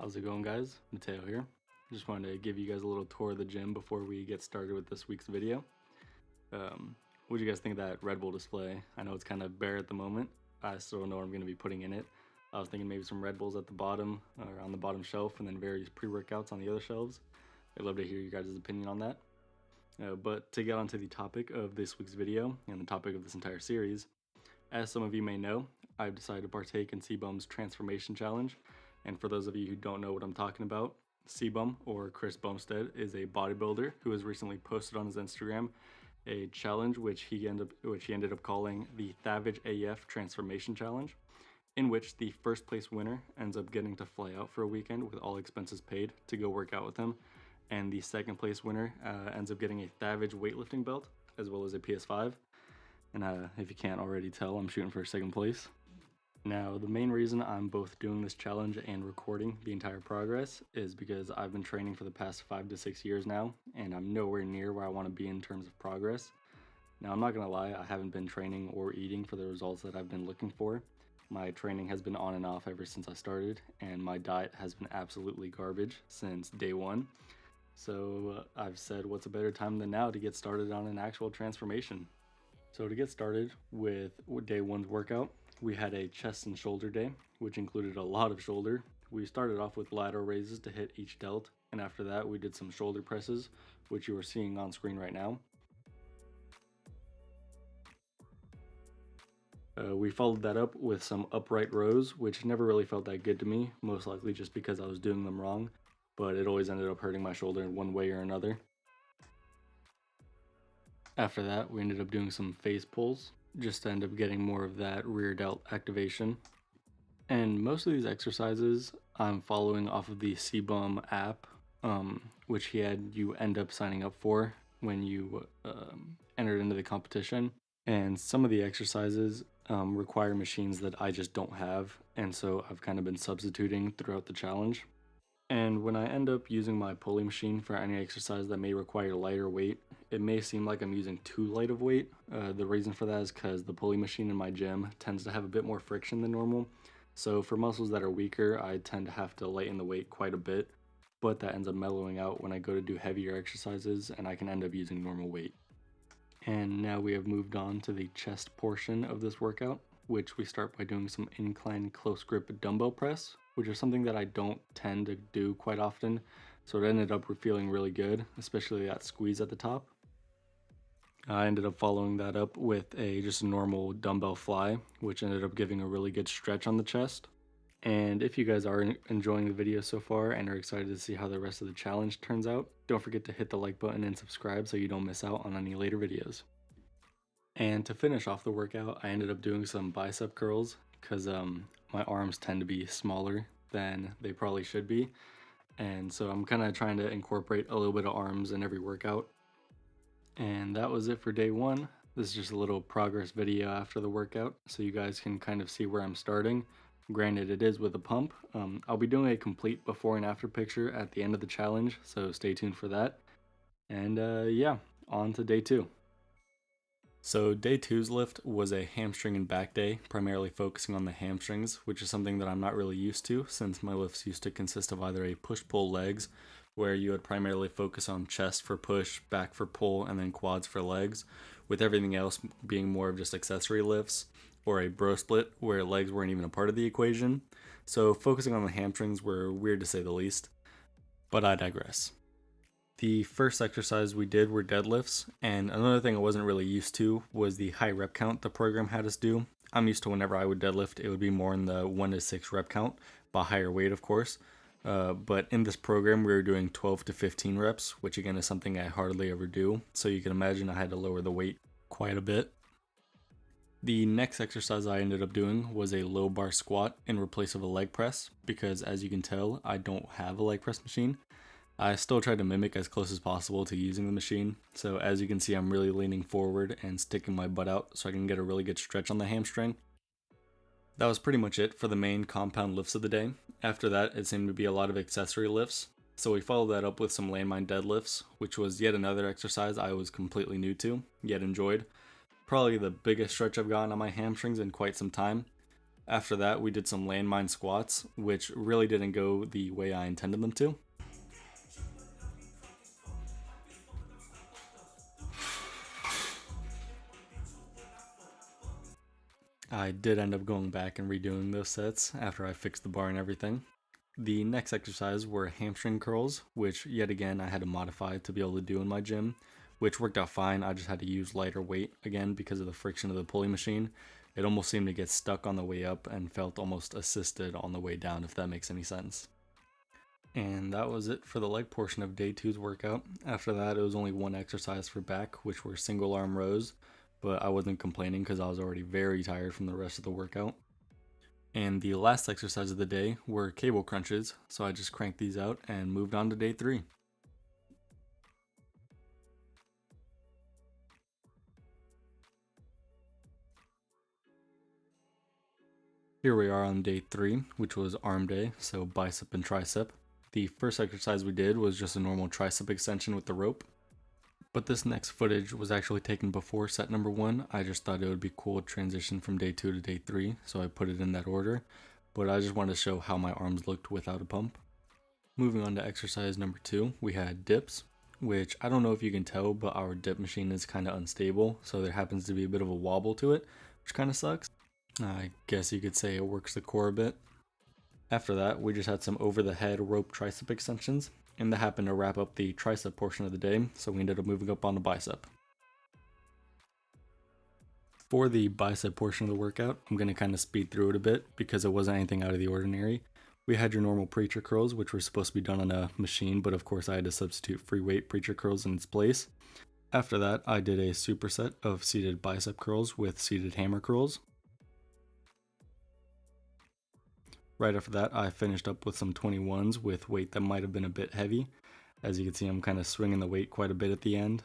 How's it going, guys? Mateo here. Just wanted to give you guys a little tour of the gym before we get started with this week's video. What do you guys think of that Redbull display? I know it's kind of bare at the moment. I still don't know what I'm going to be putting in it. I was thinking maybe some Red Bulls at the bottom or on the bottom shelf, and then various pre-workouts on the other shelves. I'd love to hear you guys' opinion on that. But to get onto the topic of this week's video and the topic of this entire series, as some of you may know, I've decided to partake in Cbum's Transformation Challenge. And for those of you who don't know what I'm talking about, Cbum, or Chris Bumstead, is a bodybuilder who has recently posted on his Instagram a challenge which he ended up calling the Thavage AF Transformation Challenge, in which the first place winner ends up getting to fly out for a weekend with all expenses paid to go work out with him, and the second place winner ends up getting a Thavage weightlifting belt as well as a PS5. And if you can't already tell, I'm shooting for second place. Now, the main reason I'm both doing this challenge and recording the entire progress is because I've been training for the past 5 to 6 years now, and I'm nowhere near where I want to be in terms of progress. Now, I'm not going to lie, I haven't been training or eating for the results that I've been looking for. My training has been on and off ever since I started, and my diet has been absolutely garbage since day one. So I've said, what's a better time than now to get started on an actual transformation? So to get started with day one's workout, we had a chest and shoulder day, which included a lot of shoulder. We started off with lateral raises to hit each delt, and after that we did some shoulder presses, which you are seeing on screen right now. We followed that up with some upright rows, which never really felt that good to me, most likely just because I was doing them wrong, but it always ended up hurting my shoulder in one way or another. After that, we ended up doing some face pulls, just to end up getting more of that rear delt activation. And most of these exercises I'm following off of the Cbum app, which he had you end up signing up for when you entered into the competition. And some of the exercises require machines that I just don't have, and so I've kind of been substituting throughout the challenge. And when I end up using my pulley machine for any exercise that may require lighter weight, it may seem like I'm using too light of weight. The reason for that is because the pulley machine in my gym tends to have a bit more friction than normal. So for muscles that are weaker, I tend to have to lighten the weight quite a bit, but that ends up mellowing out when I go to do heavier exercises, and I can end up using normal weight. And now we have moved on to the chest portion of this workout, which we start by doing some incline close grip dumbbell press, which is something that I don't tend to do quite often. So it ended up feeling really good, especially that squeeze at the top. I ended up following that up with just a normal dumbbell fly, which ended up giving a really good stretch on the chest. And if you guys are enjoying the video so far and are excited to see how the rest of the challenge turns out, don't forget to hit the like button and subscribe so you don't miss out on any later videos. And to finish off the workout, I ended up doing some bicep curls because my arms tend to be smaller than they probably should be. And so I'm kind of trying to incorporate a little bit of arms in every workout. And that was it for day one. This is just a little progress video after the workout, so you guys can kind of see where I'm starting. Granted, it is with a pump. I'll be doing a complete before and after picture at the end of the challenge, so stay tuned for that. And yeah, on to day two. So day two's lift was a hamstring and back day, primarily focusing on the hamstrings, which is something that I'm not really used to since my lifts used to consist of either a push-pull legs, where you would primarily focus on chest for push, back for pull, and then quads for legs, with everything else being more of just accessory lifts, or a bro split where legs weren't even a part of the equation. So focusing on the hamstrings were weird to say the least, but I digress. The first exercise we did were deadlifts, and another thing I wasn't really used to was the high rep count the program had us do. I'm used to whenever I would deadlift, it would be more in the 1 to 6 rep count, by higher weight of course. But in this program we were doing 12 to 15 reps, which again is something I hardly ever do, so you can imagine I had to lower the weight quite a bit. The next exercise I ended up doing was a low bar squat in replace of a leg press, because as you can tell, I don't have a leg press machine. I still tried to mimic as close as possible to using the machine, so as you can see I'm really leaning forward and sticking my butt out so I can get a really good stretch on the hamstring. That was pretty much it for the main compound lifts of the day. After that, it seemed to be a lot of accessory lifts, so we followed that up with some landmine deadlifts, which was yet another exercise I was completely new to, yet enjoyed. Probably the biggest stretch I've gotten on my hamstrings in quite some time. After that, we did some landmine squats, which really didn't go the way I intended them to. I did end up going back and redoing those sets after I fixed the bar and everything. The next exercise were hamstring curls, which yet again I had to modify to be able to do in my gym, which worked out fine. I just had to use lighter weight again because of the friction of the pulley machine. It almost seemed to get stuck on the way up and felt almost assisted on the way down, if that makes any sense. And that was it for the leg portion of day 2's workout. After that, it was only one exercise for back, which were single arm rows, but I wasn't complaining because I was already very tired from the rest of the workout. And the last exercise of the day were cable crunches, so I just cranked these out and moved on to day 3. Here we are on day 3, which was arm day, so bicep and tricep. The first exercise we did was just a normal tricep extension with the rope. But this next footage was actually taken before set number 1. I just thought it would be cool to transition from day 2 to day 3, so I put it in that order. But I just wanted to show how my arms looked without a pump. Moving on to exercise number 2, we had dips, which I don't know if you can tell, but our dip machine is kind of unstable, so there happens to be a bit of a wobble to it, which kind of sucks. I guess you could say it works the core a bit. After that, we just had some over-the-head rope tricep extensions, and that happened to wrap up the tricep portion of the day, so we ended up moving up on the bicep. For the bicep portion of the workout, I'm going to kind of speed through it a bit because it wasn't anything out of the ordinary. We had your normal preacher curls, which were supposed to be done on a machine, but of course I had to substitute free weight preacher curls in its place. After that, I did a superset of seated bicep curls with seated hammer curls. Right after that, I finished up with some 21s with weight that might have been a bit heavy. As you can see, I'm kind of swinging the weight quite a bit at the end.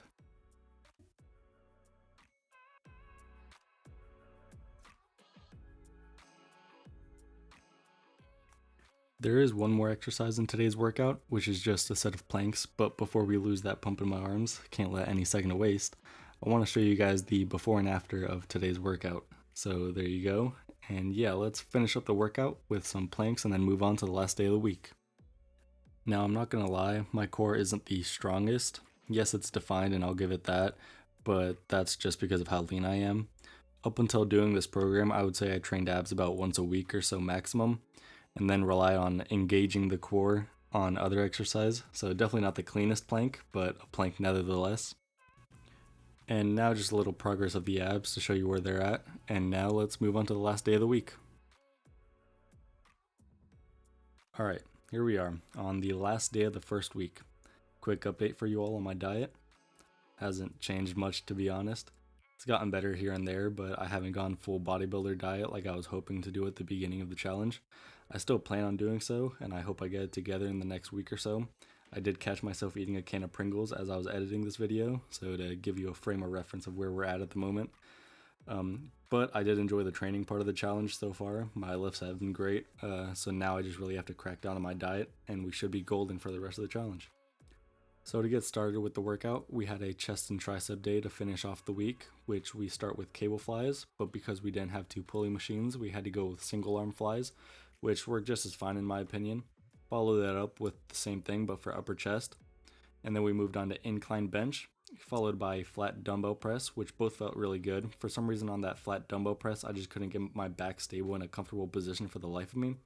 There is one more exercise in today's workout, which is just a set of planks, but before we lose that pump in my arms, can't let any second waste, I want to show you guys the before and after of today's workout. So there you go. And yeah, let's finish up the workout with some planks and then move on to the last day of the week. Now, I'm not gonna lie, my core isn't the strongest. Yes, it's defined and I'll give it that, but that's just because of how lean I am. Up until doing this program, I would say I trained abs about once a week or so maximum, and then rely on engaging the core on other exercise. So definitely not the cleanest plank, but a plank nevertheless. And now just a little progress of the abs to show you where they're at. And now let's move on to the last day of the week. Alright, here we are on the last day of the first week. Quick update for you all on my diet. Hasn't changed much, to be honest. It's gotten better here and there, but I haven't gone full bodybuilder diet like I was hoping to do at the beginning of the challenge. I still plan on doing so, and I hope I get it together in the next week or so. I did catch myself eating a can of Pringles as I was editing this video, so to give you a frame of reference of where we're at the moment. But I did enjoy the training part of the challenge so far. My lifts have been great, so now I just really have to crack down on my diet, and we should be golden for the rest of the challenge. So to get started with the workout, we had a chest and tricep day to finish off the week, which we start with cable flies, but because we didn't have 2 pulley machines, we had to go with single arm flies, which worked just as fine in my opinion. Follow that up with the same thing but for upper chest. And then we moved on to incline bench, followed by flat dumbbell press, which both felt really good. For some reason on that flat dumbbell press, I just couldn't get my back stable in a comfortable position for the life of me.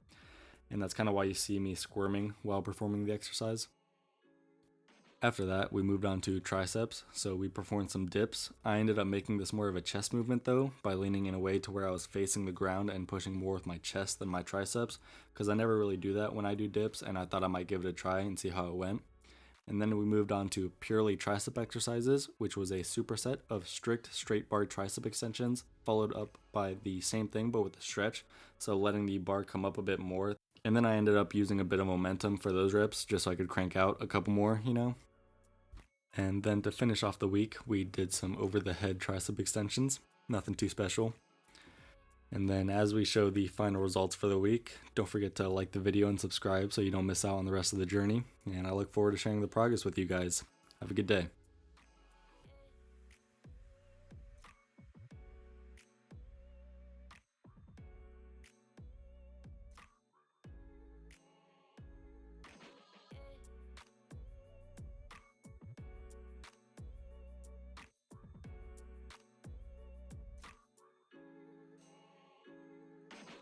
And that's kind of why you see me squirming while performing the exercise. After that, we moved on to triceps, so we performed some dips. I ended up making this more of a chest movement though, by leaning in a way to where I was facing the ground and pushing more with my chest than my triceps, because I never really do that when I do dips, and I thought I might give it a try and see how it went. And then we moved on to purely tricep exercises, which was a superset of strict straight bar tricep extensions, followed up by the same thing but with a stretch, so letting the bar come up a bit more. And then I ended up using a bit of momentum for those reps, just so I could crank out a couple more, you know? And then to finish off the week, we did some over-the-head tricep extensions. Nothing too special. And then as we show the final results for the week, don't forget to like the video and subscribe so you don't miss out on the rest of the journey. And I look forward to sharing the progress with you guys. Have a good day.